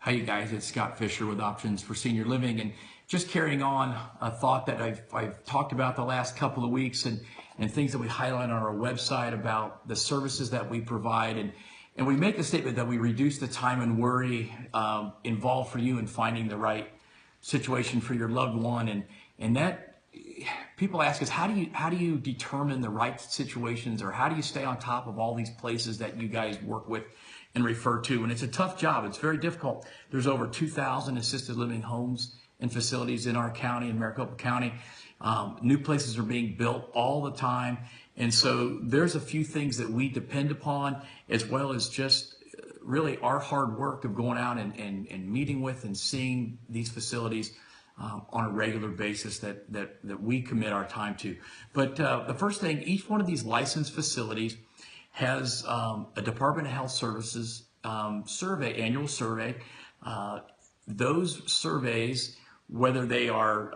Hi, you guys. It's Scott Fisher with Options for Senior Living, and just carrying on a thought that I've talked about the last couple of weeks, and things that we highlight on our website about the services that we provide, and we make the statement that we reduce the time and worry involved for you in finding the right situation for your loved one, and that people ask us, how do you determine the right situations, or how do you stay on top of all these places that you guys work with and refer to? And it's a tough job. It's very difficult. There's over 2,000 assisted living homes and facilities in our county, in Maricopa County. New places are being built all the time. And so there's a few things that we depend upon, as well as just really our hard work of going out and meeting with and seeing these facilities on a regular basis that we commit our time to. But the first thing, each one of these licensed facilities has a Department of Health Services annual survey. Those surveys, whether they are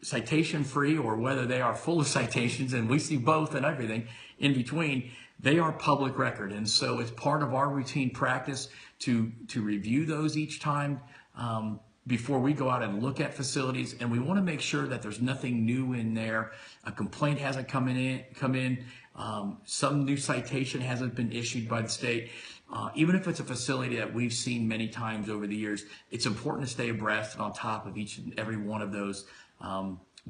citation free or whether they are full of citations, and we see both and everything in between, they are public record. And so it's part of our routine practice to review those each time before we go out and look at facilities, and we want to make sure that there's nothing new in there. A complaint hasn't come in. Some new citation hasn't been issued by the state. Even if it's a facility that we've seen many times over the years, it's important to stay abreast and on top of each and every one of those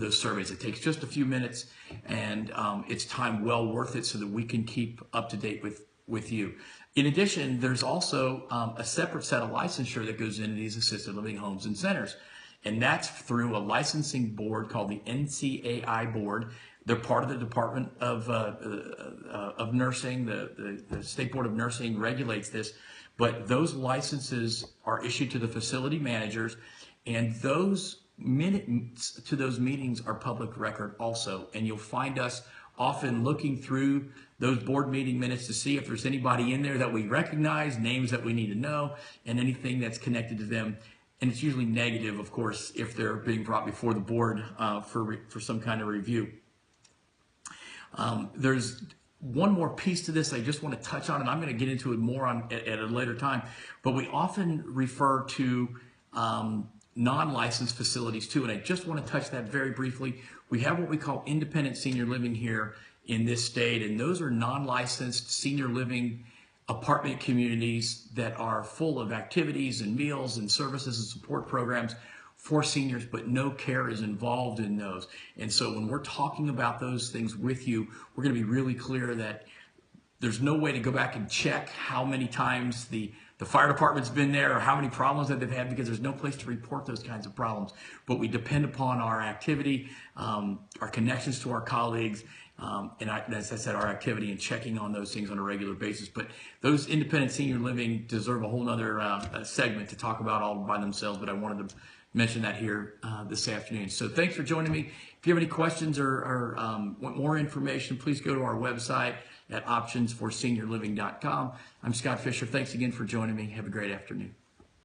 surveys. It takes just a few minutes, and it's time well worth it so that we can keep up to date with you. In addition, there's also a separate set of licensure that goes into these assisted living homes and centers, and that's through a licensing board called the NCAI board. They're part of the Department of Nursing. The State Board of Nursing regulates this, but those licenses are issued to the facility managers, and those minutes to those meetings are public record also. And you'll find us often looking through those board meeting minutes to see if there's anybody in there that we recognize, names that we need to know, and anything that's connected to them. And it's usually negative, of course, if they're being brought before the board for some kind of review. There's one more piece to this I just want to touch on, and I'm going to get into it more at a later time, but we often refer to non-licensed facilities too, and I just want to touch that very briefly. We have what we call independent senior living here in this state, and those are non-licensed senior living apartment communities that are full of activities and meals and services and support programs for seniors, but no care is involved in those. And so when we're talking about those things with you, we're going to be really clear that there's no way to go back and check how many times the fire department's been there or how many problems that they've had, because there's no place to report those kinds of problems. But we depend upon our activity, our connections to our colleagues, and as I said, our activity and checking on those things on a regular basis. But those independent senior living deserve a whole other segment to talk about all by themselves, but I wanted to mention that here this afternoon. So thanks for joining me. If you have any questions or want more information, please go to our website at optionsforseniorliving.com. I'm Scott Fisher. Thanks again for joining me. Have a great afternoon.